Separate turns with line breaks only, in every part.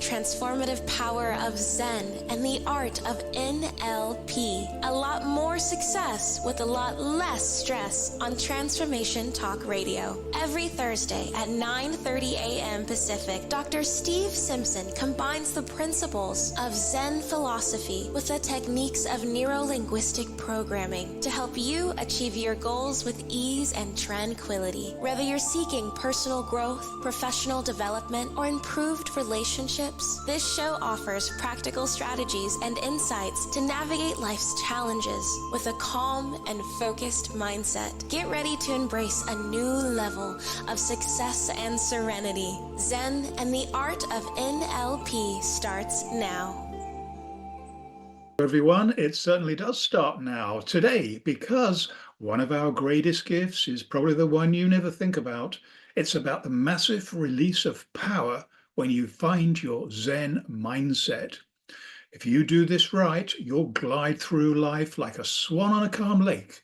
transformative power of Zen and the art of NLP. A lot more success with a lot less stress on Transformation Talk Radio. Every Thursday at 9:30 a.m. Pacific, Dr. Steve Simpson combines the principles of Zen philosophy with the techniques of neuro-linguistic programming to help you achieve your goals with ease and tranquility. Whether you're seeking personal growth, professional development, or improved relationships, this show offers practical strategies and insights to navigate life's challenges with a calm and focused mindset. Get ready to embrace a new level of success and serenity. Zen and the art of NLP starts now.
Everyone, it certainly does start now today, because one of our greatest gifts is probably the one you never think about. It's about the massive release of power when you find your Zen mindset. If you do this right, you'll glide through life like a swan on a calm lake.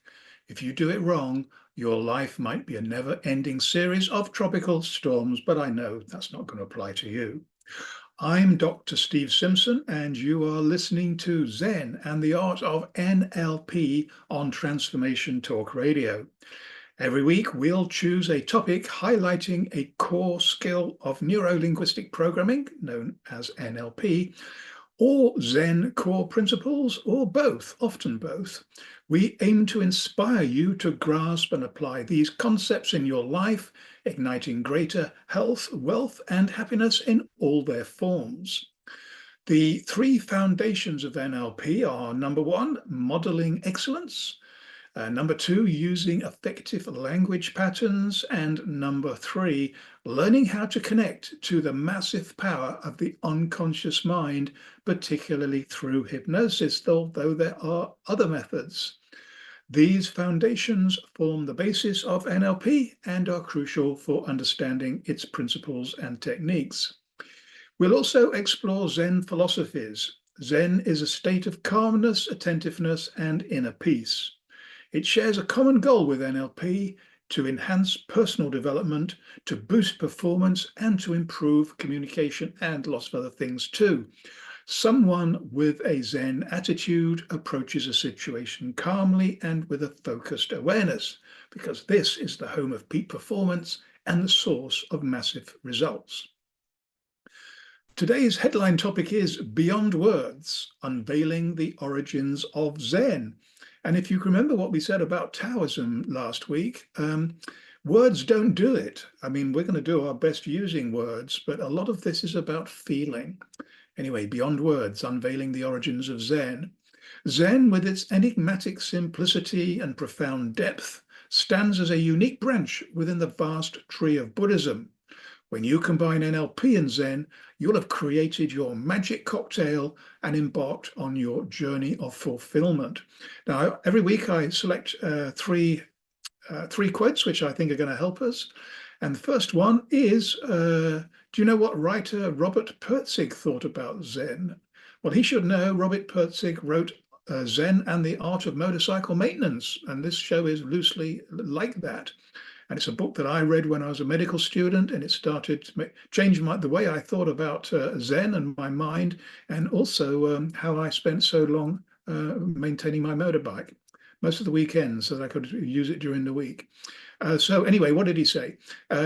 If you do it wrong, your life might be a never-ending series of tropical storms, but I know that's not going to apply to you. I'm Dr. Steve Simpson, and you are listening to Zen and the Art of NLP on Transformation Talk Radio. Every week, we'll choose a topic highlighting a core skill of neuro-linguistic programming, known as NLP, or Zen core principles, or both, often both. We aim to inspire you to grasp and apply these concepts in your life, igniting greater health, wealth, and happiness in all their forms. The three foundations of NLP are: number one, modeling excellence; number two, using effective language patterns; and number three, learning how to connect to the massive power of the unconscious mind, particularly through hypnosis, although there are other methods. These foundations form the basis of NLP and are crucial for understanding its principles and techniques. We'll also explore Zen philosophies. Zen is a state of calmness, attentiveness, and inner peace. It shares a common goal with NLP: to enhance personal development, to boost performance, and to improve communication, and lots of other things too. Someone with a Zen attitude approaches a situation calmly and with a focused awareness, because this is the home of peak performance and the source of massive results. Today's headline topic is Beyond Words, Unveiling the Origins of Zen. And if you remember what we said about Taoism last week, words don't do it. I mean, we're going to do our best using words, but a lot of this is about feeling. Anyway, Beyond Words, Unveiling the Origins of Zen. Zen, with its enigmatic simplicity and profound depth, stands as a unique branch within the vast tree of Buddhism. When you combine NLP and Zen, you'll have created your magic cocktail and embarked on your journey of fulfillment. Now, every week I select three quotes which I think are going to help us. And the first one is, do you know what writer Robert Pirsig thought about Zen? Well, he should know. Robert Pirsig wrote Zen and the Art of Motorcycle Maintenance, and this show is loosely like that. And it's a book that I read when I was a medical student, and it started to change the way I thought about Zen and my mind, and also how I spent so long maintaining my motorbike, most of the weekends, so that I could use it during the week. So anyway, what did he say?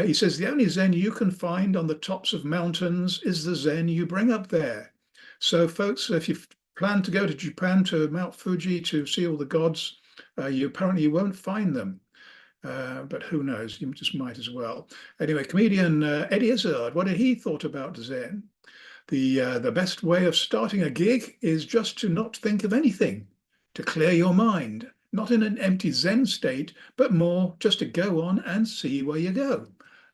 He says, the only Zen you can find on the tops of mountains is the Zen you bring up there. So folks, if you plan to go to Japan, to Mount Fuji, to see all the gods, you apparently won't find them. But who knows, you just might as well. Anyway, comedian Eddie Izzard, what did he thought about Zen? The best way of starting a gig is just to not think of anything, to clear your mind, not in an empty Zen state, but more just to go on and see where you go.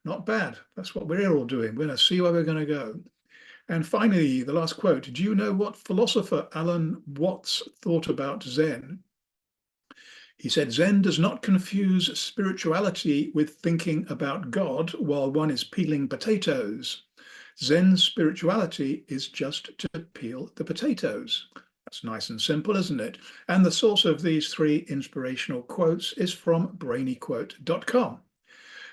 Not bad. That's what we're all doing. We're going to see where we're going to go. And finally, the last quote. Do you know what philosopher Alan Watts thought about Zen? He said, Zen does not confuse spirituality with thinking about God while one is peeling potatoes. Zen spirituality is just to peel the potatoes. That's nice and simple, isn't it? And the source of these three inspirational quotes is from brainyquote.com.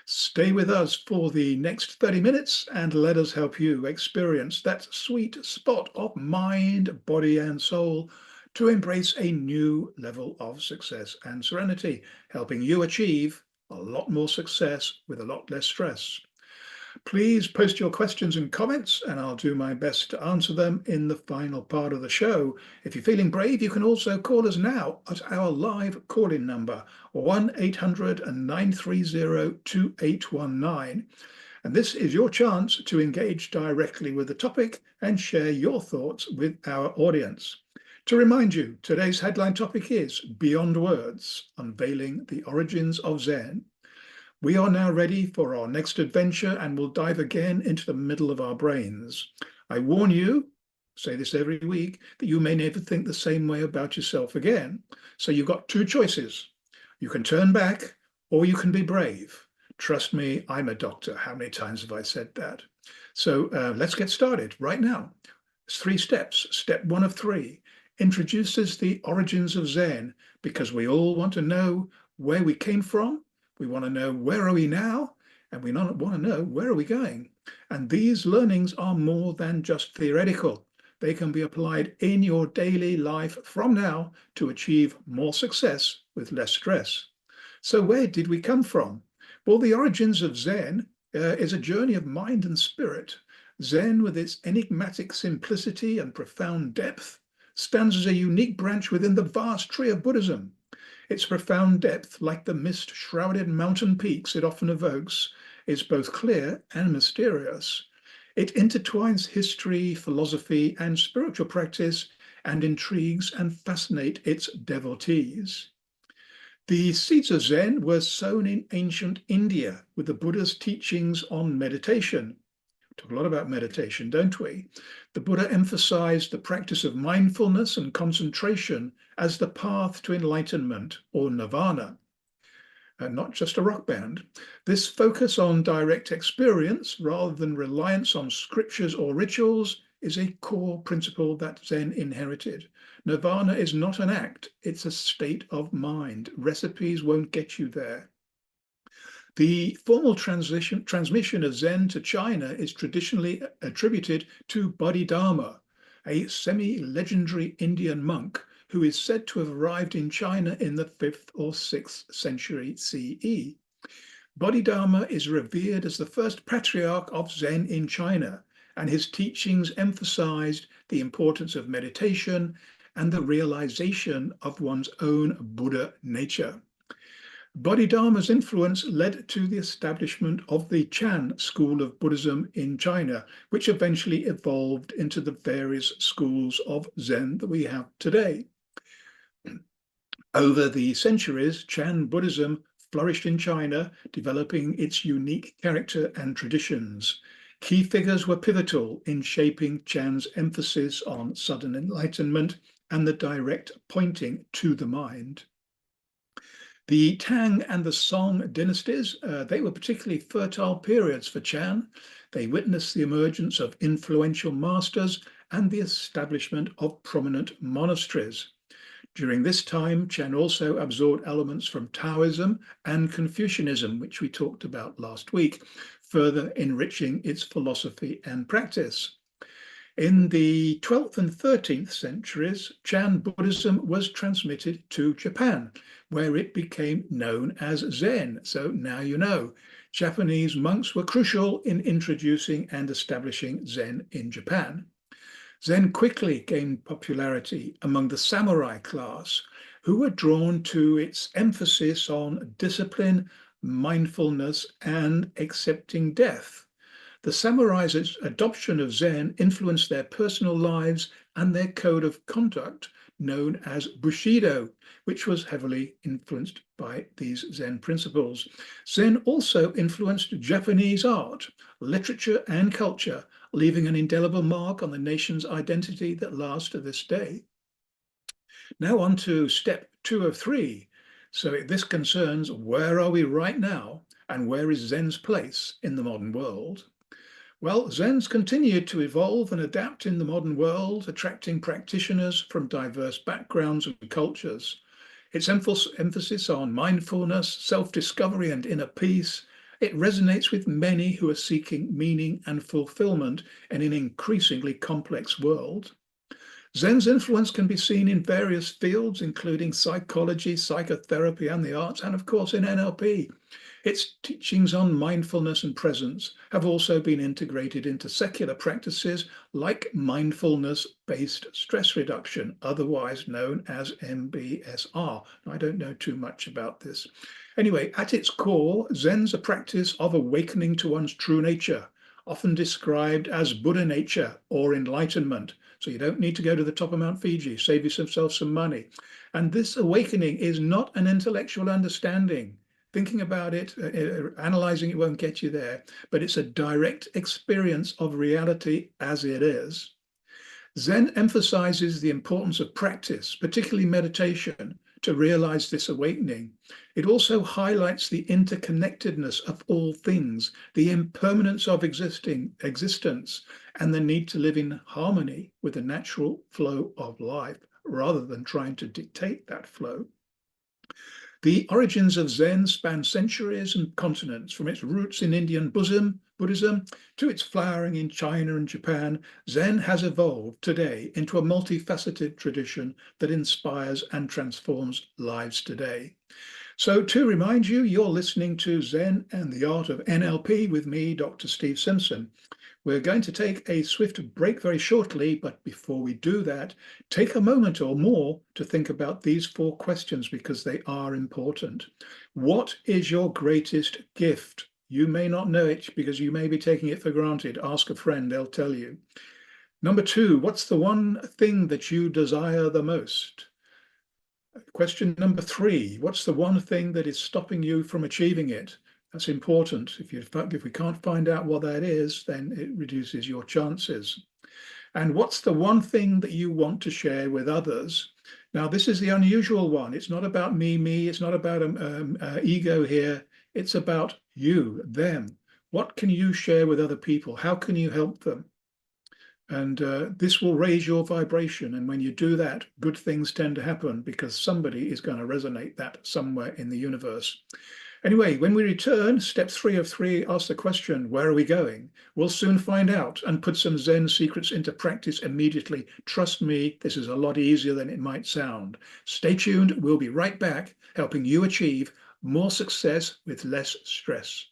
Stay with us for the next 30 minutes and let us help you experience that sweet spot of mind, body, and soul to embrace a new level of success and serenity, helping you achieve a lot more success with a lot less stress. Please post your questions and comments, and I'll do my best to answer them in the final part of the show. If you're feeling brave, you can also call us now at our live call-in number, 1-800-930-2819. And this is your chance to engage directly with the topic and share your thoughts with our audience. To remind you, today's headline topic is Beyond Words, Unveiling the Origins of Zen. We are now ready for our next adventure and will dive again into the middle of our brains. I warn you, say this every week, that you may never think the same way about yourself again. So you've got two choices. You can turn back or you can be brave. Trust me, I'm a doctor. How many times have I said that? So let's get started right now. It's 3 steps. Step 1 of 3 introduces the origins of Zen because we all want to know where we came from. We want to know where are we now, and we want to know where are we going. And these learnings are more than just theoretical. They can be applied in your daily life from now to achieve more success with less stress. So where did we come from? Well, the origins of Zen is a journey of mind and spirit. Zen, with its enigmatic simplicity and profound depth, stands as a unique branch within the vast tree of Buddhism. Its profound depth, like the mist-shrouded mountain peaks it often evokes, is both clear and mysterious. It intertwines history, philosophy, and spiritual practice, and intrigues and fascinates its devotees. The seeds of Zen were sown in ancient India with the Buddha's teachings on meditation. Talk a lot about meditation, don't we? The Buddha emphasized the practice of mindfulness and concentration as the path to enlightenment, or Nirvana, not just a rock band. This focus on direct experience rather than reliance on scriptures or rituals is a core principle that Zen inherited. Nirvana is not an act, it's a state of mind. Recipes won't get you there. The formal transmission of Zen to China is traditionally attributed to Bodhidharma, a semi-legendary Indian monk who is said to have arrived in China in the 5th or 6th century CE. Bodhidharma is revered as the first patriarch of Zen in China, and his teachings emphasized the importance of meditation and the realization of one's own Buddha nature. Bodhidharma's influence led to the establishment of the Chan school of Buddhism in China, which eventually evolved into the various schools of Zen that we have today. Over the centuries, Chan Buddhism flourished in China, developing its unique character and traditions. Key figures were pivotal in shaping Chan's emphasis on sudden enlightenment and the direct pointing to the mind. The Tang and the Song dynasties, they were particularly fertile periods for Chan. They witnessed the emergence of influential masters and the establishment of prominent monasteries. During this time, Chan also absorbed elements from Taoism and Confucianism, which we talked about last week, further enriching its philosophy and practice. In the 12th and 13th centuries, Chan Buddhism was transmitted to Japan, where it became known as Zen. So now you know. Japanese monks were crucial in introducing and establishing Zen in Japan. Zen quickly gained popularity among the samurai class, who were drawn to its emphasis on discipline, mindfulness, and accepting death. The samurais' adoption of Zen influenced their personal lives and their code of conduct, known as Bushido, which was heavily influenced by these Zen principles. Zen also influenced Japanese art, literature, and culture, leaving an indelible mark on the nation's identity that lasts to this day. Now on to step 2 of 3. So this concerns where are we right now and where is Zen's place in the modern world? Well, Zen's continued to evolve and adapt in the modern world, attracting practitioners from diverse backgrounds and cultures. Its emphasis on mindfulness, self-discovery, and inner peace It resonates with many who are seeking meaning and fulfillment in an increasingly complex world. Zen's influence can be seen in various fields, including psychology, psychotherapy, and the arts, and of course in NLP. Its teachings on mindfulness and presence have also been integrated into secular practices like mindfulness-based stress reduction, otherwise known as MBSR. I don't know too much about this. Anyway, at its core, Zen's a practice of awakening to one's true nature, often described as Buddha nature or enlightenment. So you don't need to go to the top of Mount Fiji, save yourself some money. And this awakening is not an intellectual understanding. Thinking about it, analyzing it won't get you there, but it's a direct experience of reality as it is. Zen emphasizes the importance of practice, particularly meditation, to realize this awakening. It also highlights the interconnectedness of all things, the impermanence of existence, and the need to live in harmony with the natural flow of life, rather than trying to dictate that flow. The origins of Zen span centuries and continents, from its roots in Indian Buddhism to its flowering in China and Japan. Zen has evolved today into a multifaceted tradition that inspires and transforms lives today. So to remind you, you're listening to Zen and the Art of NLP with me, Dr. Steve Simpson. We're going to take a swift break very shortly, but before we do that, take a moment or more to think about these 4 questions because they are important. What is your greatest gift? You may not know it because you may be taking it for granted. Ask a friend, they'll tell you. Number 2, what's the one thing that you desire the most? Question number 3, what's the one thing that is stopping you from achieving it? That's important. If we can't find out what that is, then it reduces your chances. And what's the one thing that you want to share with others? Now, this is the unusual one. It's not about me. It's not about ego here. It's about you, them. What can you share with other people? How can you help them? And this will raise your vibration. And when you do that, good things tend to happen because somebody is going to resonate that somewhere in the universe. Anyway, when we return, step 3 of 3, ask the question, where are we going? We'll soon find out and put some Zen secrets into practice immediately. Trust me, this is a lot easier than it might sound. Stay tuned. We'll be right back, helping you achieve more success with less stress.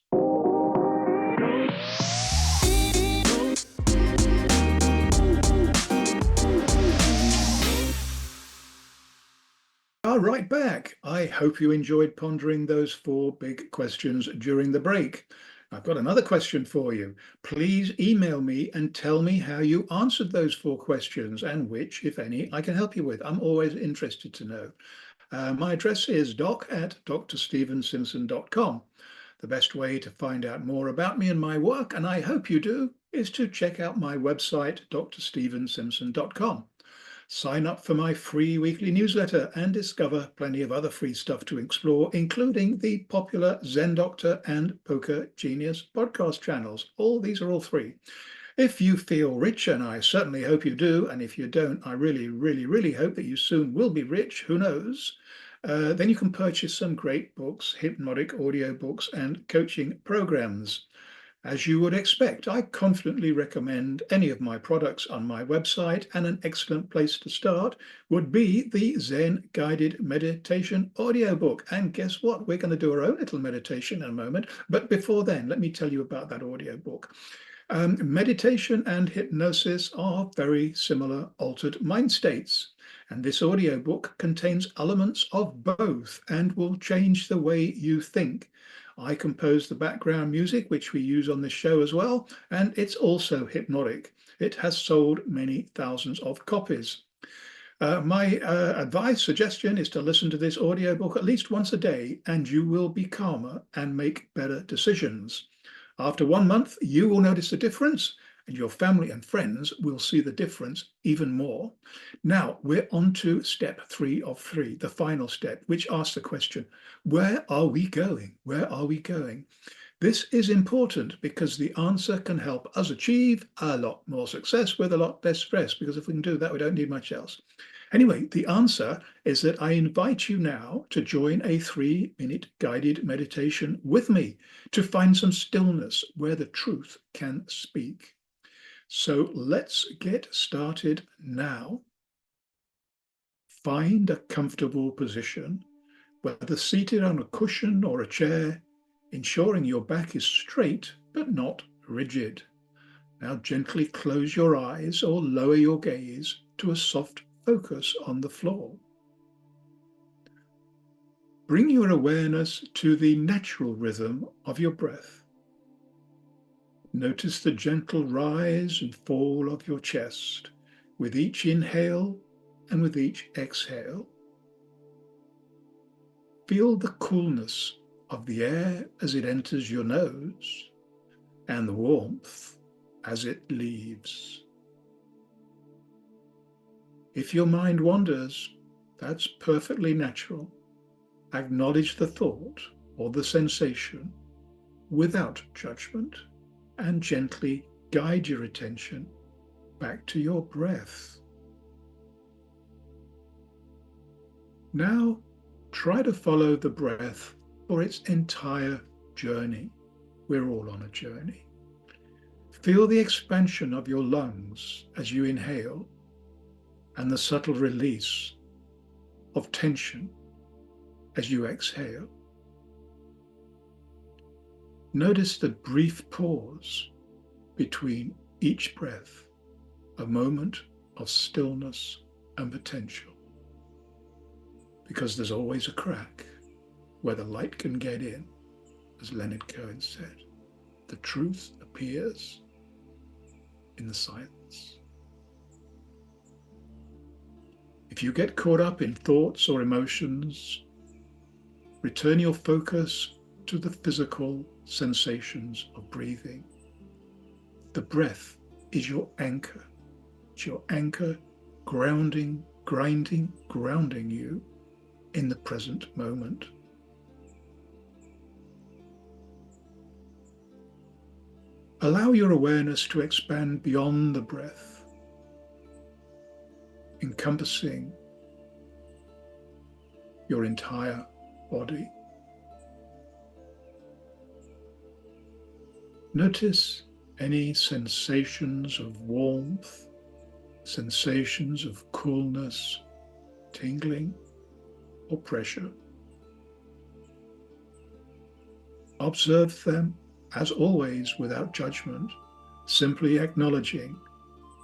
Right back. I hope you enjoyed pondering those 4 big questions during the break. I've got another question for you. Please email me and tell me how you answered those 4 questions and which, if any, I can help you with. I'm always interested to know. My address is doc@drstephensimpson.com. The best way to find out more about me and my work, and I hope you do, is to check out my website, drstephensimpson.com. Sign up for my free weekly newsletter and discover plenty of other free stuff to explore, including the popular Zen Doctor and Poker Genius podcast channels. These are all free. If you feel rich, and I certainly hope you do, and if you don't, I really, really, really hope that you soon will be rich, who knows, then you can purchase some great books, hypnotic audio books, and coaching programs. As you would expect, I confidently recommend any of my products on my website, and an excellent place to start would be the Zen Guided Meditation audiobook. And guess what? We're going to do our own little meditation in a moment. But before then, let me tell you about that audiobook. Meditation and hypnosis are very similar altered mind states. And this audiobook contains elements of both and will change the way you think. I compose the background music, which we use on this show as well, and it's also hypnotic. It has sold many thousands of copies. My suggestion is to listen to this audiobook at least once a day, and you will be calmer and make better decisions. After 1 month, you will notice a difference, and your family and friends will see the difference even more. Now, we're on to step 3 of 3, the final step, which asks the question, where are we going? Where are we going? This is important because the answer can help us achieve a lot more success with a lot less stress, because if we can do that, we don't need much else. Anyway, the answer is that I invite you now to join a 3-minute guided meditation with me to find some stillness where the truth can speak. So let's get started now. Find a comfortable position, whether seated on a cushion or a chair, ensuring your back is straight but not rigid. Now gently close your eyes or lower your gaze to a soft focus on the floor. Bring your awareness to the natural rhythm of your breath. Notice the gentle rise and fall of your chest with each inhale and with each exhale. Feel the coolness of the air as it enters your nose and the warmth as it leaves. If your mind wanders, that's perfectly natural. Acknowledge the thought or the sensation without judgment and gently guide your attention back to your breath. Now, try to follow the breath for its entire journey. We're all on a journey. Feel the expansion of your lungs as you inhale and the subtle release of tension as you exhale. Notice the brief pause between each breath, a moment of stillness and potential. Because there's always a crack where the light can get in, as Leonard Cohen said. The truth appears in the silence. If you get caught up in thoughts or emotions, return your focus to the physical sensations of breathing. The breath is your anchor. It's your anchor grounding you in the present moment. Allow your awareness to expand beyond the breath, encompassing your entire body. Notice any sensations of warmth, sensations of coolness, tingling, or pressure. Observe them, as always, without judgment, simply acknowledging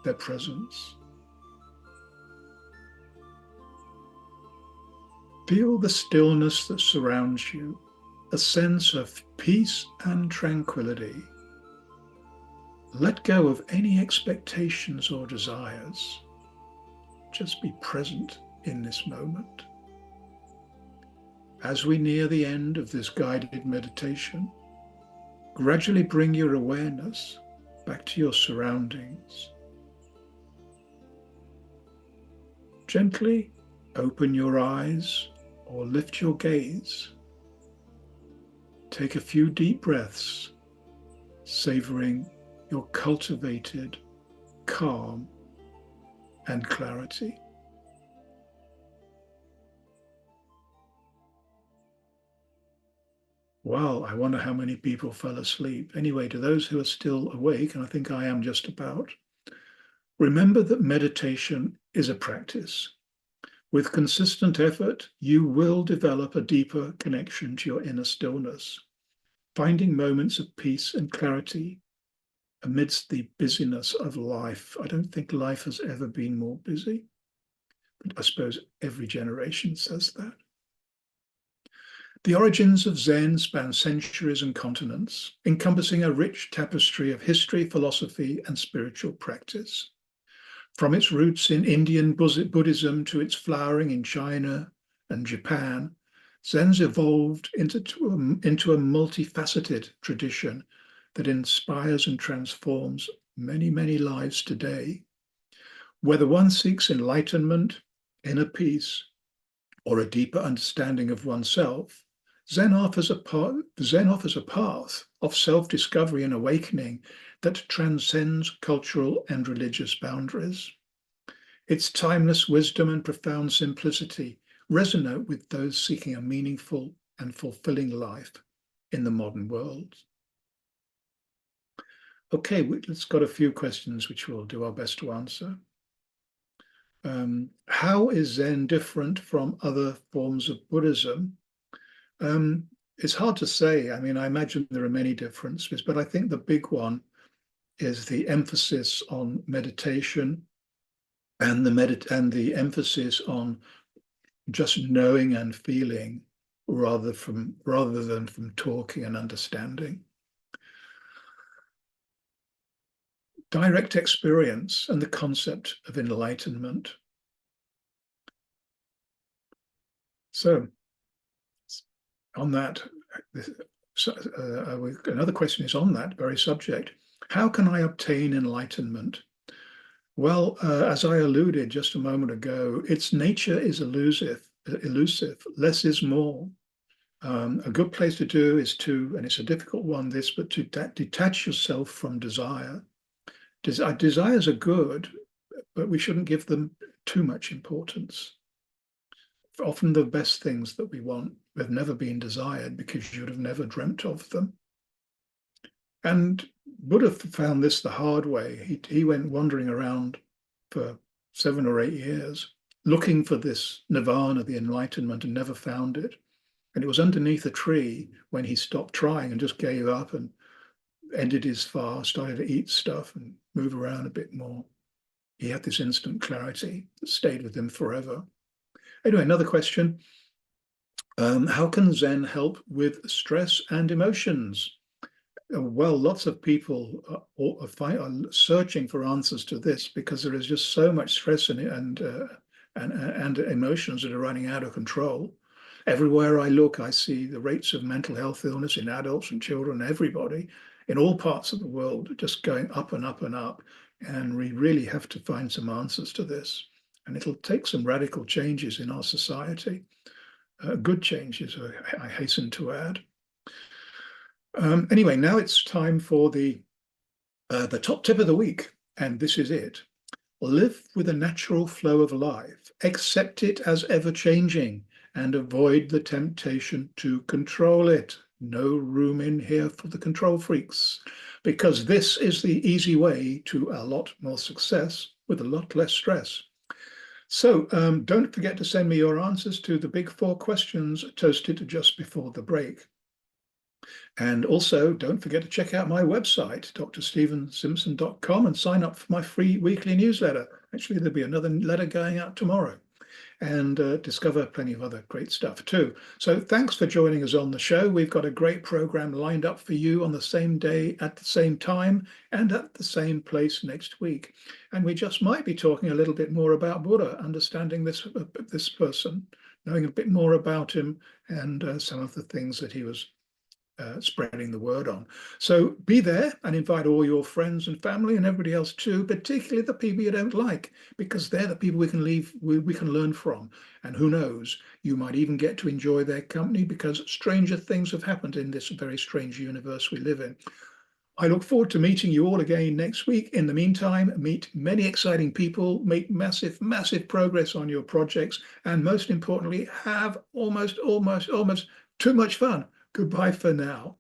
their presence. Feel the stillness that surrounds you, a sense of peace and tranquility. Let go of any expectations or desires. Just be present in this moment. As we near the end of this guided meditation, gradually bring your awareness back to your surroundings. Gently open your eyes or lift your gaze. Take a few deep breaths, savoring your cultivated calm and clarity. Wow, I wonder how many people fell asleep. Anyway, to those who are still awake, and I think I am just about, remember that meditation is a practice. With consistent effort, you will develop a deeper connection to your inner stillness, finding moments of peace and clarity amidst the busyness of life. I don't think life has ever been more busy, but I suppose every generation says that. The origins of Zen span centuries and continents, encompassing a rich tapestry of history, philosophy, and spiritual practice. From its roots in Indian Buddhism to its flowering in China and Japan, Zen's evolved into a multifaceted tradition that inspires and transforms many, many lives today. Whether one seeks enlightenment, inner peace, or a deeper understanding of oneself, Zen offers a path of self-discovery and awakening that transcends cultural and religious boundaries. Its timeless wisdom and profound simplicity resonate with those seeking a meaningful and fulfilling life in the modern world. Okay, let's got a few questions which we'll do our best to answer. How is Zen different from other forms of Buddhism? It's hard to say. I mean, I imagine there are many differences, but I think the big one is the emphasis on meditation and the emphasis on just knowing and feeling rather than from talking and understanding. Direct experience and the concept of enlightenment. So on that, another question is on that very subject. How can I obtain enlightenment? Well, as I alluded just a moment ago, its nature is elusive. Less is more. A good place to do is and it's a difficult one, but to detach yourself from desire. Desires are good, but we shouldn't give them too much importance. Often the best things that we want have never been desired because you'd have never dreamt of them. And Buddha found this the hard way. He went wandering around for 7 or 8 years, looking for this nirvana, the enlightenment, and never found it. And it was underneath a tree when he stopped trying and just gave up and ended his fast, started to eat stuff and move around a bit more. He had this instant clarity that stayed with him forever. Anyway, another question. How can Zen help with stress and emotions? Well, lots of people are searching for answers to this because there is just so much stress and emotions that are running out of control. Everywhere I look, I see the rates of mental health illness in adults and children, everybody, in all parts of the world, just going up and up and up. And we really have to find some answers to this. And it'll take some radical changes in our society, good changes, I hasten to add. Anyway, now it's time for the top tip of the week, and this is it. Live with a natural flow of life, accept it as ever-changing, and avoid the temptation to control it. No room in here for the control freaks, because this is the easy way to a lot more success with a lot less stress. So don't forget to send me your answers to the big 4 questions toasted just before the break. And also don't forget to check out my website, drstephensimpson.com, and sign up for my free weekly newsletter. Actually, there'll be another letter going out tomorrow. And discover plenty of other great stuff too. So thanks for joining us on the show. We've got a great program lined up for you on the same day, at the same time, and at the same place next week. And we just might be talking a little bit more about Buddha, understanding this person, knowing a bit more about him and some of the things that he was spreading the word on. So be there and invite all your friends and family and everybody else too, particularly the people you don't like, because they're the people we can learn from. And who knows, you might even get to enjoy their company because stranger things have happened in this very strange universe we live in. I look forward to meeting you all again next week. In the meantime, meet many exciting people, make massive, massive progress on your projects, and most importantly, have almost too much fun. Goodbye for now.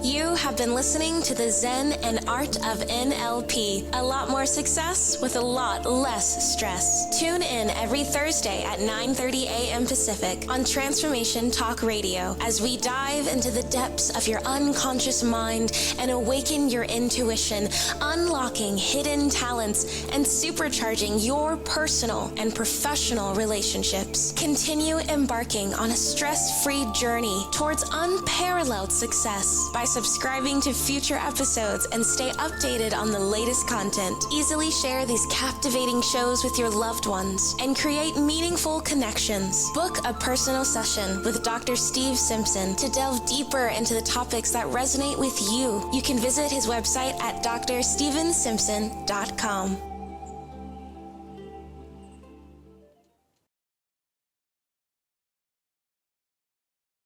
You have been listening to the Zen and Art of NLP. A lot more success with a lot less stress. Tune in every Thursday at 9:30 a.m. Pacific on Transformation Talk Radio as we dive into the depths of your unconscious mind and awaken your intuition, unlocking hidden talents and supercharging your personal and professional relationships. Continue embarking on a stress-free journey towards unparalleled success by subscribing to future episodes and stay updated on the latest content. Easily share these captivating shows with your loved ones and create meaningful connections. Book a personal session with Dr. Steve Simpson to delve deeper into the topics that resonate with you. You can visit his website at drstephensimpson.com.